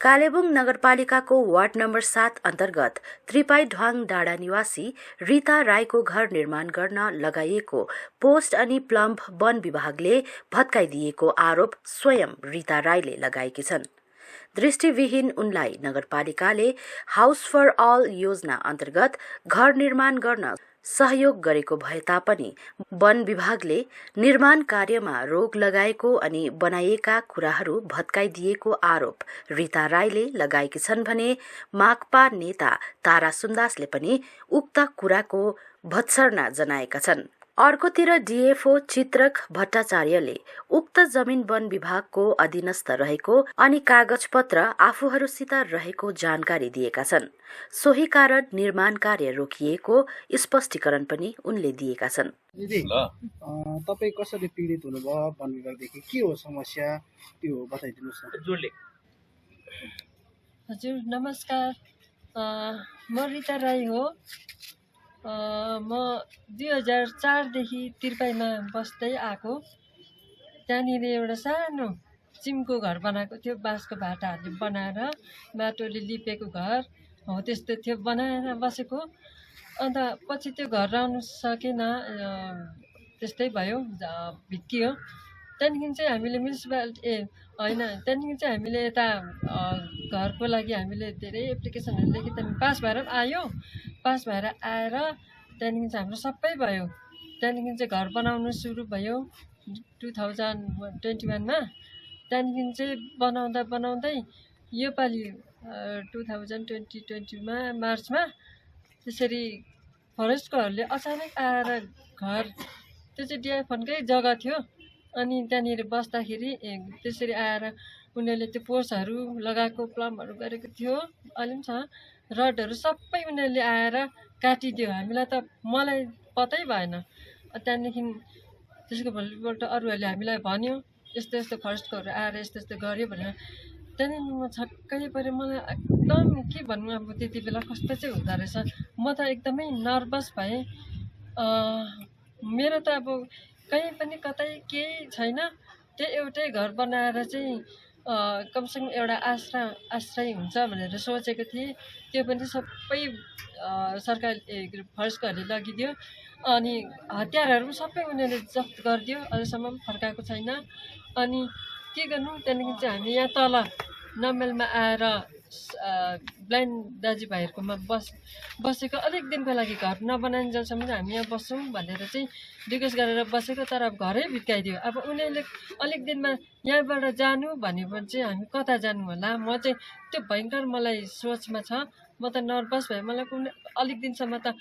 कालेबुङ नगरपालिकाको ward number 7 अन्तर्गत त्रिपाई ढ्वाङ डाँडा निवासी रीता राईको घर निर्माण गर्न लगाइएको पोस्ट अनि प्लम्ब वन विभागले भत्काइदिएको आरोप स्वयं रीता राईले लगाएकी छन्। दृष्टिविहीन उनलाई नगरपालिकाले हाउस फर अल योजना अन्तर्गत घर निर्माण गर्न सहयोग गरेको भए तापनि वन विभागले निर्माण कार्यमा रोक लगाएको अनि बनाइएका कुराहरू भत्काइदिएको आरोप रीता राईले लगाएकी छन् भने माकपा नेता तारा सुन्दासले पनि उक्त कुराको भत्सर्ना जनाएका छन्। अर्कोतिर डीएफओ चित्रक भट्टाचार्यले उक्त जमिन वन विभागको अधीनस्थ रहेको अनि कागजपत्र आफूहरूसित रहेको जानकारी दिएका छन्। सोही कारण निर्माण कार्य रोकिएको स्पष्टीकरण पनि उनले दिएका छन्। तपाई कसरी पीडित हुनुभयो वन विभागदेखि के हो समस्या त्यो बताइदिनुस् न। हजुर नमस्कार, म रीता राई हो। म 2004 देखि त्रिपाईमा बस्दै आएको। त्यहाँनिर एउटा सानो चिमको घर बनाएको थियो, बाँसको भाटाहरूले बनाएर माटोले लिपेको घर हो त्यस्तो थियो, बनाएर बसेको। अन्त पछि त्यो घर रहनु सकेन, त्यस्तै भयो, भित्कियो। त्यहाँदेखि चाहिँ हामीले म्युनिसिपालिटी त्यहाँदेखि चाहिँ हामीले यता घरको लागि हामीले धेरै एप्लिकेसनहरू लेख्यौँ। त्यहाँदेखि पास भएर आयो। पास भएर आएर त्यहाँदेखि चाहिँ हाम्रो सबै भयो। त्यहाँदेखि चाहिँ घर बनाउनु सुरु भयो 2021 मा। त्यहाँदेखि चाहिँ बनाउँदै योपालि 2020 मा मार्चमा त्यसरी फरेस्टकोहरूले अचानक आएर घर, त्यो चाहिँ डिएफनकै जग्गा थियो, अनि त्यहाँनिर बस्दाखेरि त्यसरी आएर उनीहरूले त्यो पोस्टहरू लगाएको प्लमहरू गरेको थियो, अहिले पनि छ, रडहरू सबै उनीहरूले आएर काटिदियो। हामीलाई त मलाई पत्तै भएन। त्यहाँदेखि त्यसको भोलिपल्ट अरूहरूले हामीलाई भन्यो यस्तो यस्तो फरेस्टकोहरू आएर यस्तो यस्तो गर्यो भनेर। त्यहाँदेखि म छक्कै पऱ्यो। मलाई एकदम के भन्नु, अब त्यति बेला कस्तो चाहिँ हुँदो रहेछ। म त एकदमै नर्भस भएँ। मेरो त अब कहीँ पनि कतै केही छैन, त्यो एउटै घर बनाएर चाहिँ कमसेकम एउटा आश्रय हुन्छ भनेर सोचेको थिएँ। त्यो पनि सबै सरकारले फरेस्टकोहरूले लगिदियो। अनि हतियारहरू पनि सबै उनीहरूले जफ्त गरिदियो, अहिलेसम्म पनि फर्काएको छैन। अनि के गर्नु, त्यहाँदेखि चाहिँ हामी यहाँ तल नमेलमा आएर ब्लाइन्ड दाजुभाइहरूकोमा बसेको अलिक दिनको लागि, घर नबनाइन्जेलसम्म चाहिँ हामी यहाँ बस्छौँ भनेर चाहिँ रिक्वेस्ट गरेर बसेको। तर अब घरै भित्काइदियो। अब उनीहरूले अलिक दिनमा यहाँबाट जानु भनेपछि चाहिँ हामी कता जानु होला। म चाहिँ त्यो भयङ्कर मलाई सोचमा छ। म त नर्भस भएँ। मलाई कुनै अलिक दिनसम्म त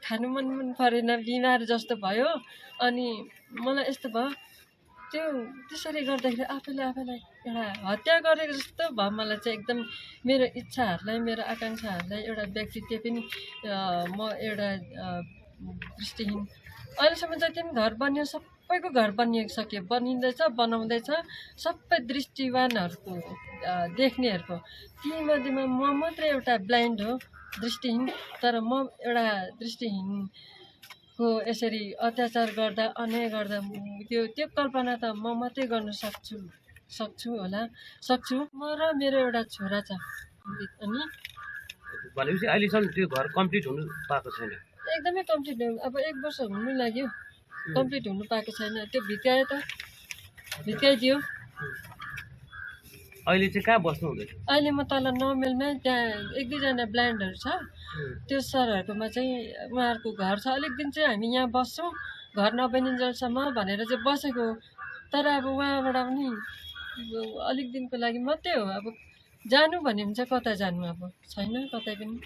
खानु मन परेन, बिमार जस्तो भयो। अनि मलाई यस्तो भयो, त्यो त्यसरी गर्दाखेरि आफैलाई एउटा हत्या गरेको जस्तो भयो। मलाई चाहिँ एकदम मेरो इच्छाहरूलाई, मेरो आकाङ्क्षाहरूलाई एउटा व्यक्तित्व पनि म एउटा दृष्टिहीन। अहिलेसम्म जति पनि घर बनियो सबैको घर बनिसक्यो, बनिँदैछ, बनाउँदैछ, सबै दृष्टिवानहरूको देख्नेहरूको। तीमध्येमा म मात्रै एउटा ब्लाइन्ड हो, दृष्टिहीन। तर म एउटा दृष्टिहीनको यसरी अत्याचार गर्दा, अन्याय गर्दा त्यो कल्पना त म मात्रै गर्न सक्छु होला। म र मेरो एउटा छोरा छ। अनि भनेपछि अहिलेसम्म त्यो घर कम्प्लिट हुनु पाएको छैन? एकदमै कम्प्लिट भयो। अब 1 वर्ष हुनु लाग्यो, कम्प्लिट हुनु पाएको छैन। त्यो भित्काइदियो। अहिले चाहिँ कहाँ बस्नु हुँदैछ? अहिले म तल नमेलमा, त्यहाँ 1-2 जना ब्लाइन्डहरू छ, त्यो सरहरूकोमा चाहिँ उहाँहरूको घर छ। अलिक दिन चाहिँ हामी यहाँ बस्छौँ, घर नबनिन्जेलसम्म भनेर चाहिँ बसेको। तर अब उहाँबाट पनि अलिक दिनको लागि मात्रै हो। अब जानु भन्यो भने चाहिँ कता जानु, अब छैन कतै पनि।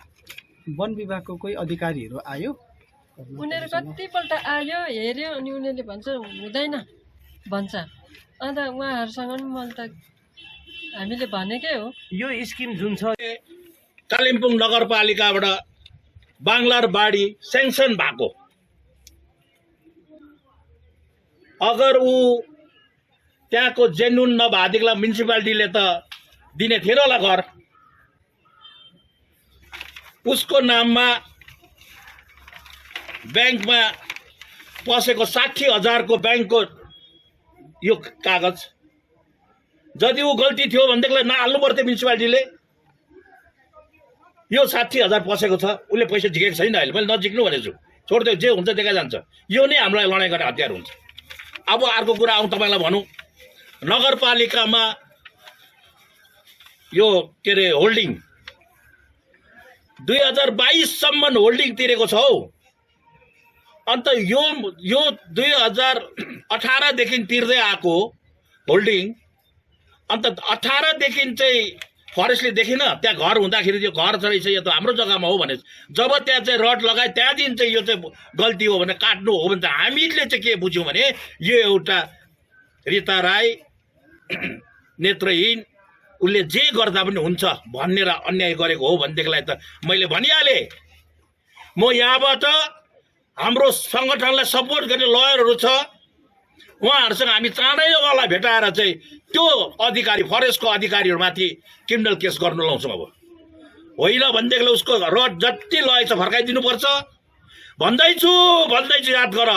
वन विभागको कोही अधिकारीहरू आयो? उनीहरू कतिपल्ट आयो, हेऱ्यो, अनि उनीहरूले भन्छ हुँदैन भन्छ। अन्त उहाँहरूसँग पनि मैले त हामीले भनेकै हो। यो स्किम जुन छ कालिम्पोङ नगरपालिकाबाट बाङ्लार बाढी स्याङ्सन भएको, अगर ऊ त्यहाँको जेन्युन नभएदेखिलाई म्युनिसिपालिटीले त दिने थिएन होला घर। उसको नाममा ब्याङ्कमा पसेको 60,000 को ब्याङ्कको यो कागज जदि ऊ गल्ती थियो भनेदेखिलाई नहाल्नु पर्थ्यो म्युनिसिपालिटीले। यो 60,000 पसेको छ, उसले पैसा झिकेको छैन। अहिले मैले नजिक्नु भनेको छु, छोडिदियो, जे हुन्छ देखा जान्छ। यो नै हामीलाई लडाइँ गर्ने हतियार हुन्छ। अब अर्को कुरा आउँ तपाईँलाई भनौँ, नगरपालिकामा यो के अरे होल्डिङ 2022 सम्म होल्डिङ तिरेको छ हौ। अन्त यो 2018 देखि तिर्दै आएको होल्डिङ, अन्त 18 देखि चाहिँ फरेस्टले देखेन त्यहाँ घर हुँदाखेरि यो घर रहेछ, यो त हाम्रो जग्गामा हो भने जब त्यहाँ चाहिँ रड लगाए त्यहाँदेखि चाहिँ यो चाहिँ गल्ती हो भने काट्नु हो भने चाहिँ हामीले चाहिँ के बुझ्यौँ भने यो एउटा रीता राई नेत्रहीन, उसले जे गर्दा पनि हुन्छ भन्ने र अन्याय गरेको हो भनेदेखिलाई त मैले भनिहालेँ। म यहाँबाट हाम्रो सङ्गठनलाई सपोर्ट गर्ने लयरहरू छ, उहाँहरूसँग हामी चाँडै उहाँलाई भेटाएर चाहिँ त्यो अधिकारी फरेस्टको अधिकारीहरूमाथि क्रिमिनल केस गर्नु लाउँछौँ। अब होइन भनेदेखिलाई उसको रड जति लगेको छ फर्काइदिनुपर्छ भन्दैछु याद गर।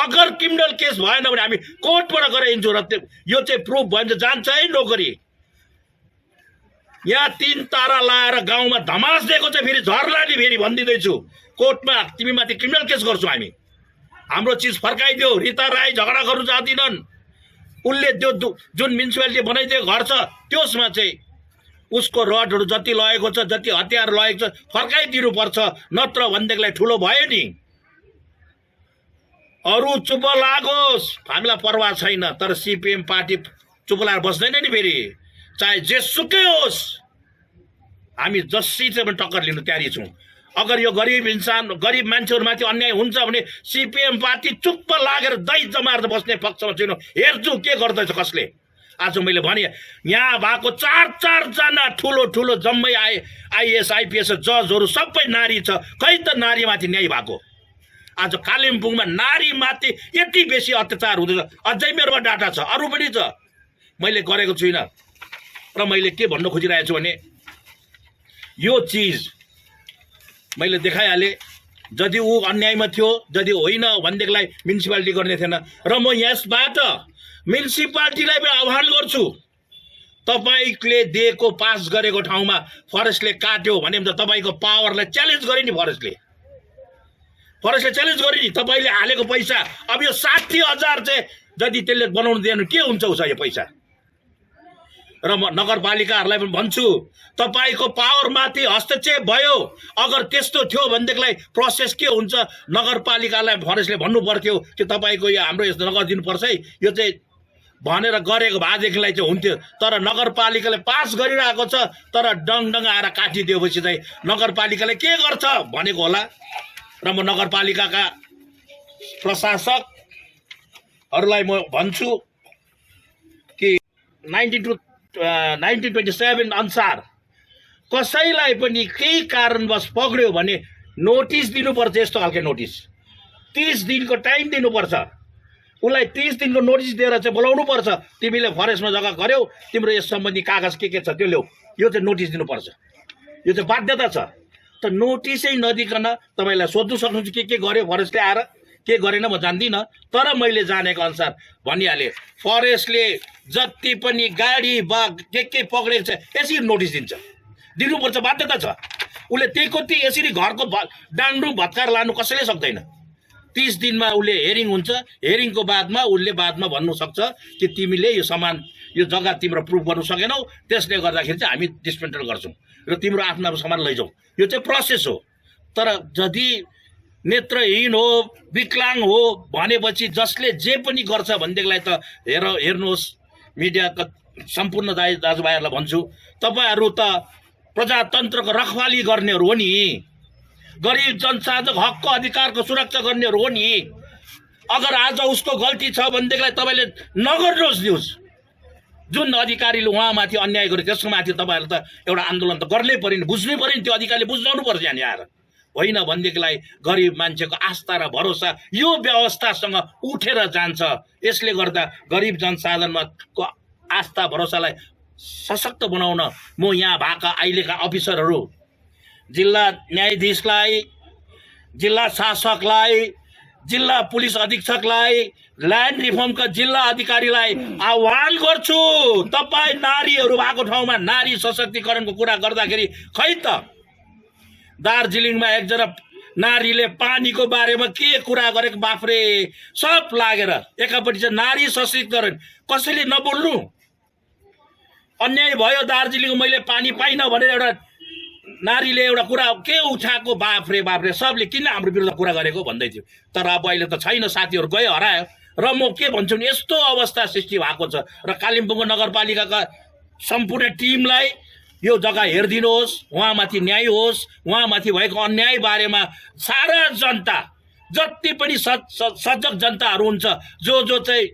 अगर क्रिमिनल केस भएन भने हामी कोर्टबाट गएर हिँड्छौँ र यो चाहिँ प्रुफ भयो भने जान्छ है नोकरी। यहाँ 3 तारा लाएर गाउँमा धमास दिएको चाहिँ फेरि झर्लानी फेरि भनिदिँदैछु, कोर्टमा तिमीमाथि क्रिमिनल केस गर्छौँ हामी। हाम्रो चिज फर्काइदियो। रीता राई झगडा गर्नु जाँदिनन्, उसले त्यो जुन म्युनिसिपालिटी बनाइदिएको घर छ त्यसमा चाहिँ उसको रडहरू जति लगेको छ, जति हतियार लगेको छ फर्काइदिनु पर्छ, नत्र भनेदेखिलाई ठुलो भयो नि। अरू चुप लागोस्, हामीलाई परवाह छैन, तर सिपिएम पार्टी चुप लागेर बस्दैन नि फेरि, चाहे जेसुकै होस्। हामी जसै चाहिँ टक्कर लिनु तयारी छौँ। अगर यो गरिब इन्सान गरिब मान्छेहरूमाथि अन्याय हुन्छ भने सिपिएम पार्टी चुप्प लागेर दही जमाएर बस्ने पक्षमा छैन। हेर्छु के गर्दैछ कसले। आज मैले भने यहाँ भएको 4 जना ठुलो जम्मै आइएस आइपिएस जजहरू सबै नारी छ, खै त नारीमाथि न्याय भएको। आज कालिम्पोङमा नारीमाथि यति बेसी अत्याचार हुँदैछ, अझै मेरोमा डाटा छ, अरू पनि छ, मैले गरेको छुइनँ। र मैले के भन्न खोजिरहेको छु भने यो चिज मैले देखाइहालेँ। यदि ऊ अन्यायमा थियो, यदि होइन भनेदेखिलाई म्युनिसिपालिटी गर्ने थिएन। र म यसबाट म्युनिसिपालिटीलाई पनि आह्वान गर्छु, तपाईँले दिएको पास गरेको ठाउँमा फरेस्टले काट्यो भने त तपाईँको पावरलाई च्यालेन्ज गरे नि, फरेस्टले च्यालेन्ज गरे नि। तपाईँले हालेको पैसा अब यो 60,000 चाहिँ यदि त्यसले बनाउनु दिएन के हुन्छ उसो यो पैसा। र म नगरपालिकाहरूलाई पनि भन्छु, तपाईँको पावरमाथि हस्तक्षेप भयो। अगर त्यस्तो थियो भनेदेखिलाई प्रोसेस के हुन्छ, नगरपालिकालाई फरेस्टले भन्नु पर्थ्यो कि तपाईँको यो हाम्रो यस्तो नगरिदिनुपर्छ है, यो चाहिँ भनेर गरेको भएदेखिलाई चाहिँ हुन्थ्यो। तर नगरपालिकाले पास गरिरहेको छ, तर डङ आएर काटिदिएपछि चाहिँ नगरपालिकाले के गर्छ भनेको होला। र म नगरपालिकाका प्रशासकहरूलाई म भन्छु कि 1927 अनुसार कसैलाई पनि केही कारणवश पक्रियो भने नोटिस दिनुपर्छ। यस्तो खालको नोटिस 30 दिनको टाइम दिनुपर्छ। उसलाई 30 दिनको नोटिस दिएर चाहिँ बोलाउनु पर्छ, तिमीले फरेस्टमा जग्गा गर्यौ, तिम्रो यस सम्बन्धी कागज के छ त्यो ल्याऊ, यो चाहिँ नोटिस दिनुपर्छ। यो चाहिँ बाध्यता छ। त नोटिसै नदिकन तपाईँलाई सोध्नु सक्नुहुन्छ के गर्यो फरेस्टले आएर, के गरेन म जान्दिनँ। तर मैले जानेको अनुसार भनिहालेँ, फरेस्टले जति पनि गाडी बा के पक्रेको छ यसरी नोटिस दिनुपर्छ, बाध्यता छ। उसले त्यहीको त्यही यसरी घरको डाङ्डु भत्कार लानु कसैले सक्दैन। 30 दिनमा उसले हेरिङ हुन्छ, हेरिङको बादमा उसले भन्नु सक्छ कि तिमीले यो सामान यो जग्गा तिम्रो प्रुफ गर्नु सकेनौ, त्यसले गर्दाखेरि चाहिँ हामी डिस्मेन्टल गर्छौँ र तिम्रो आफ्नो सामान लैजाउँ। यो चाहिँ प्रोसेस हो। तर यदि नेत्रहीन हो, विकलाङ हो भनेपछि जसले जे पनि गर्छ भनेदेखिलाई त हेर्नुहोस्, मिडियाका सम्पूर्ण दाजुभाइहरूलाई भन्छु, तपाईँहरू त प्रजातन्त्रको रखवाली गर्नेहरू हो नि, गरिब जनसाधारणको हकको अधिकारको सुरक्षा गर्नेहरू हो नि। अगर आज उसको गल्ती छ भनेदेखिलाई तपाईँले नगर्नुहोस् न्युज। जुन अधिकारीले उहाँमाथि अन्याय गर्यो त्यसको माथि तपाईँहरू त एउटा आन्दोलन त गर्नै पर्यो नि, बुझ्नै पर्यो नि, त्यो अधिकारीले बुझाउनु पर्छ यहाँ आएर। होइन भनेदेखिलाई गरिब मान्छेको आस्था र भरोसा यो व्यवस्थासँग उठेर जान्छ। यसले गर्दा गरिब जनसाधारणमा आस्था भरोसालाई सशक्त बनाउन म यहाँ भएका अहिलेका अफिसरहरू, जिल्ला न्यायाधीशलाई, जिल्ला शासकलाई, जिल्ला पुलिस अधीक्षकलाई, ल्यान्ड रिफर्मका जिल्ला अधिकारीलाई आह्वान गर्छु, तपाईँ नारीहरू भएको ठाउँमा नारी सशक्तिकरणको कुरा गर्दाखेरि खै त दार्जिलिङमा एकजना नारीले पानीको बारेमा के कुरा गरेको बाफ्रे सब लागेर एकापट्टि चाहिँ नारी सशक्तिकरण कसैले नबोल्नु। अन्याय भयो दार्जिलिङ, मैले पानी पाइनँ भनेर एउटा नारीले एउटा कुरा के उठाएको बाफ्रे सबले किन हाम्रो विरुद्ध कुरा गरेको भन्दै थियो। तर अब अहिले त छैन, साथीहरू गयो हरायो। र म के भन्छु नि, यस्तो अवस्था सृष्टि भएको छ र कालिम्पोङको नगरपालिकाका सम्पूर्ण टिमलाई यो जग्गा हेरिदिनुहोस्, उहाँमाथि न्याय होस्, उहाँमाथि भएको अन्याय बारेमा सारा जनता, जति पनि सजग जनताहरू हुन्छ, जो चाहिँ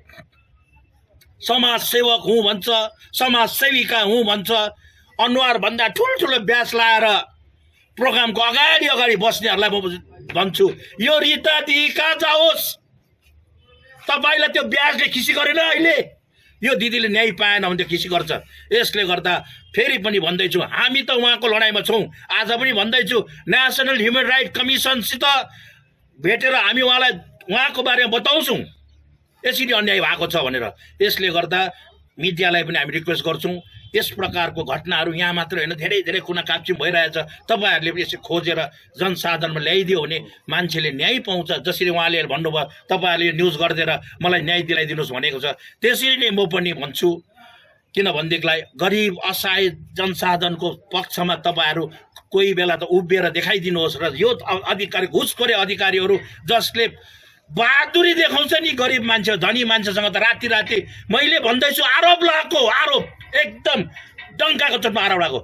समाजसेवक हुँ भन्छ, समाजसेविका हुँ भन्छ, अनुहारभन्दा ठुल्ठुलो ब्याज लाएर प्रोग्रामको अगाडि बस्नेहरूलाई म भन्छु, यो रिता दिदी कहाँ जाओस्? तपाईँलाई त्यो ब्याजले खिसी गरेन अहिले? यो दिदीले न्याय पाएन भने त्यो खिसी गर्छ। यसले गर्दा फेरि पनि भन्दैछु, हामी त उहाँको लडाइँमा छौँ। आज पनि भन्दैछु, नेसनल ह्युमन राइट कमिसनसित भेटेर हामी उहाँको बारेमा बताउँछौँ यसरी अन्याय भएको छ भनेर। यसले गर्दा मिडियालाई पनि हामी रिक्वेस्ट गर्छौँ, यस प्रकारको घटनाहरू यहाँ मात्र होइन, धेरै धेरै कुना काप्ची भइरहेछ। तपाईँहरूले पनि यसो खोजेर जनसाधारणमा ल्याइदियो भने मान्छेले न्याय पाउँछ। जसरी उहाँले भन्नुभयो, तपाईँहरूले यो न्युज गरिदिएर मलाई न्याय दिलाइदिनुहोस् भनेको छ, त्यसरी नै म पनि भन्छु। किनभनेदेखिलाई गरिब असहाय जनसाधारणको पक्षमा तपाईँहरू कोही बेला त उभिएर देखाइदिनुहोस्। र यो अधिकारी, घुसखोरे अधिकारीहरू जसले बहादुरी देखाउँछ नि गरिब मान्छे, धनी मान्छेसँग त राति मैले भन्दैछु, आरोप लगाएको, आरोप एकदम डङ्काको चोटमा आरोप लगाएको।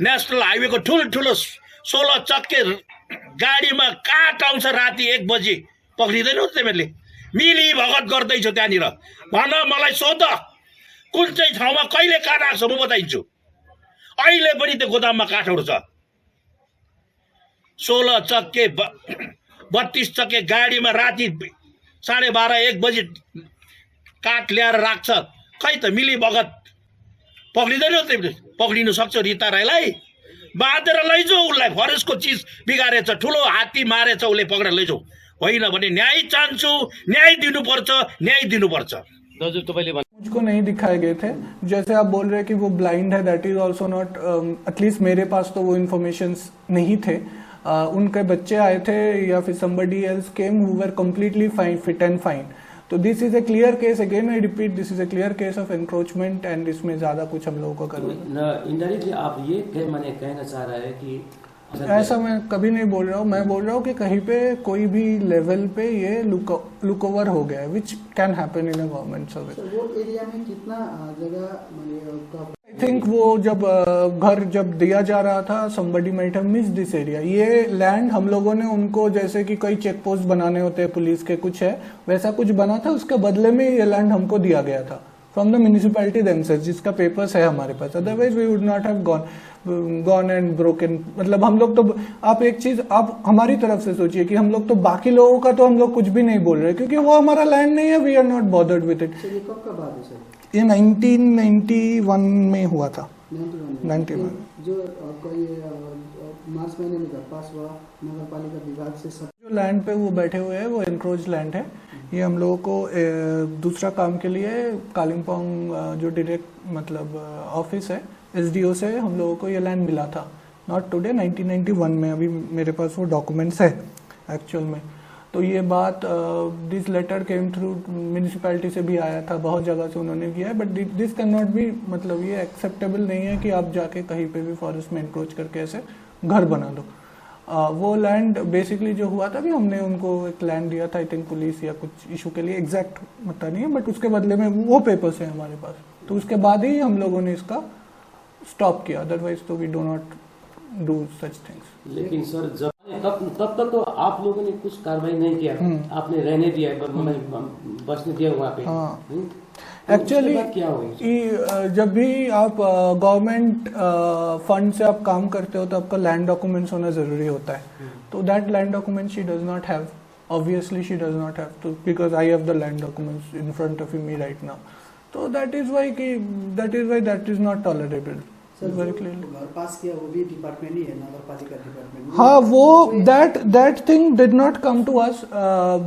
नेसनल हाइवेको ठुल्ठुलो 16 चक्के गाडीमा काट आउँछ राति 1 बजी, पक्रिँदैनौ तिमीहरूले? मिली भगत गर्दैछौ त्यहाँनिर, भन मलाई सोध कुन चाहिँ ठाउँमा कहिले काट आएको छ, म बताइदिन्छु। अहिले पनि त्यो गोदाममा काठहरू छ। 16 चक्के 32 चक्के गाडीमा राति 12:30-1 बजी काठ ल्याएर राख्छ। खै त मिली भगत पक्रिँदैन? तिमीले पक्रिनु सक्छौ रिता राईलाई? बाँधेर लैजाऊ उसलाई, फरेस्टको चिज बिगारेछ, ठुलो हात्ती मारेछ, उसले पक्रेर लैजाऊ। होइन भने न्याय चाहन्छु, न्याय दिनुपर्छ, न्याय दिनुपर्छ। दाजु तपाईँले मुझको नहीं दिखाए गए थे। जैसे आप बोल रहे हैं कि वो ब्लाइंड है, that is also not, at least मेरे पास तो वो इन्फॉर्मेशन नहीं थे। उनके बच्चे आए थे या फिर somebody else came who were completely fine, fit and fine. तो this is a clear case, again I repeat, this is a clear case of encroachment and इसमें ज्यादा कुछ हम लोगों को करना। इनडायरेक्टली आप ये माने कहना चाह रहा है कि ऐसा मैं कभी नहीं बोल रहा हूँ। मैं बोल रहा हूँ कि कहीं पे कोई भी लेवल पे ये लुक ओवर हो गया है, which can happen in a government service. वो एरिया में कितना जगह आई थिंक वो जब दिया जा रहा था, somebody might have missed this area। ये लैंड हम लोगों ने उनको, जैसे कि कोई चेक पोस्ट बनाने होते हैं पुलिस के, कुछ है वैसा कुछ बना था, उसके बदले में ये लैंड हमको दिया गया था फ्रॉम द म्यूनिसिपैलिटी देमसेल्व्स, जिसका पेपर्स है हमारे पास। Otherwise we would not have gone and broken. मतलब हम लोग तो, आप एक चीज आप हमारी तरफ से सोचिए कि हम लोग तो बाकी लोगों का तो हम लोग कुछ भी नहीं बोल रहे, क्योंकि वो हमारा लैंड नहीं है। We are not bothered with it. ये कब का बात है सर? ये 1991 में हुआ था। 91 जो कोई मार्च महीने में पास हुआ नगर पालिका विभाग से। सब जो लैंड पे वो बैठे हुए हैं वो एनक्रोच लैंड है। ये हम लोगों को दूसरा काम के लिए कालिम्पोंग जो डायरेक्ट मतलब ऑफिस है SDO से हम लोगों को ये लैंड मिला था, नॉट टुडे, 1991 में। अभी मेरे पास वो डॉक्यूमेंट्स है एक्चुअल में। तो ये बात, this letter came through municipality से भी आया था, बहुत जगह से उन्होंने किया है, but this can not be, मतलब ये एक्सेप्टेबल नहीं है कि आप जाके कहीं पे भी फॉरेस्ट में एनक्रोच करके ऐसे घर बना दो। वो लैंड बेसिकली जो हुआ था कि हमने उनको एक लैंड दिया था, आई थिंक पुलिस या कुछ इशू के लिए, एग्जैक्ट पता नहीं है, बट उसके बदले में वो पेपर्स है हमारे पास। तो उसके बाद ही हम लोगों ने इसका स्टॉप किया, अदरवाइज तो we do not do such things. लेकिन सर जब तब तक तो आप लोगों ने कुछ कार्रवाई नहीं किया, आपने रहने दिया, बसने दिया वहाँ पे। हाँ। एक्चुअली क्या हुआ, जब भी आप गवर्नमेंट फंड से आप काम करते हो तो आपका लैंड डॉक्यूमेंट्स होना जरूरी होता है। तो that land document she does not have, obviously she does not have to, because I have the land documents in front of me right now. तो that is why that is not tolerable. Very clearly. घर पास किया वो भी department ही है, नगर पालिका department. हाँ, वो that thing did not come to us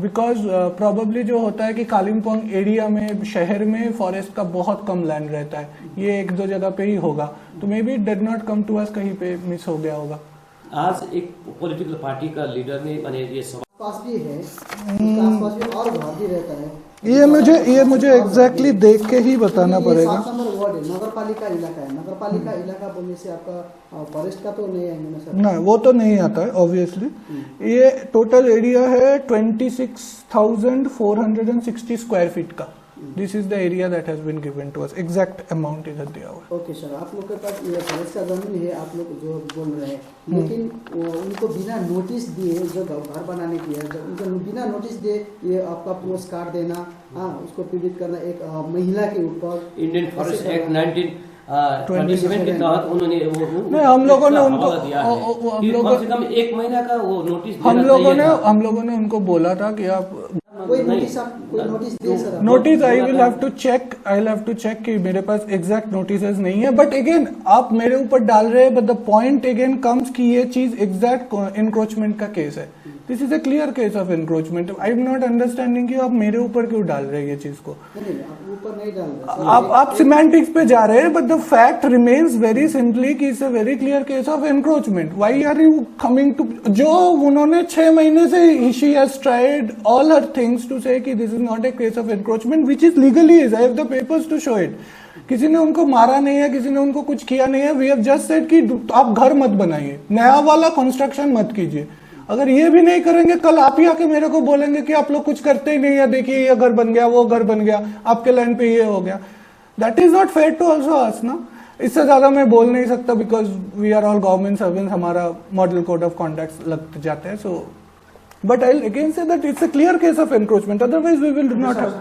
because probably जो होता है कि कालिम्पोंग एरिया में, शहर में फॉरेस्ट का बहुत कम लैंड रहता है, ये 1-2 जगह पे ही होगा, तो maybe did not come to us, कहीं पे मिस हो गया होगा। आज एक पॉलिटिकल पार्टी का लीडर ने मैंने ये पास भी है, आसपास भी और घर भी रहता है। ये मुझे एग्जैक्टली देख के ही बताना पड़ेगा। 7 नंबर वार्ड है, नगर पालिका इलाका है। नगर पालिका इलाका बोलने से आपका फॉरेस्ट का तो नहीं आएंगे ना सर? ना, वो तो नहीं आता है ऑब्वियसली। ये टोटल एरिया है 26,460 स्क्वायर फीट का। This is the area that has been given to us, exact amount इधर दिया हुआ है। ओके सर, आप लोग के पास ये फॉरेस्ट का जमीन है, आप लोग जो बोल रहे हैं, लेकिन उनको बिना नोटिस दिए जो घर बनाने की है, जब उनको बिना नोटिस दिए ये आपका पोस्ट कार्ड देना, हाँ, उसको पीड़ित करना एक महिला के ऊपर, इंडियन फॉरेस्ट एक्ट 1927 के तहत उन्होंने नहीं, हम लोगों ने उनको कम से कम 1 महीना का वो नोटिस हम लोगों ने उनको बोला था कि आप कोई नोटिस दे sir? Notice I will have to check कि मेरे पास एग्जैक्ट नोटिसेस नहीं है, बट अगेन आप मेरे ऊपर डाल रहे हैं, but the point again comes कि ये चीज एग्जैक्ट इंक्रोचमेंट का केस है। This is a clear case of encroachment. I am not understanding कि आप मेरे ऊपर क्यों डाल रहे हैं ये चीज को। नहीं, आप ऊपर नहीं डाल रहे, आप सिमेंटिक्स पे जा रहे हैं, but the fact remains very simply कि it's a very clear case of encroachment. Why are you coming to, जो उन्होंने 6 महीने से she has tried all her things to say कि this is not a case of encroachment, which is legally is. I have the papers to show it. किसी ने उनको मारा नहीं है, किसी ने उनको कुछ किया नहीं है। वी हैव जस्ट सेड कि आप घर मत बनाइए, नया वाला कंस्ट्रक्शन मत कीजिए। अगर ये भी नहीं करेंगे, कल आप ही आके मेरे को बोलेंगे कि आप लोग कुछ करते ही नहीं है, देखिए ये घर बन गया, वो घर बन गया, आपके लैंड पे ये हो गया। That is not fair to also us ना। इससे ज्यादा मैं बोल नहीं सकता, because we are all government servants, हमारा मॉडल कोड ऑफ कॉन्डक्ट लग जाते हैं। So but I again say that it's a clear case of encroachment, otherwise we will not have.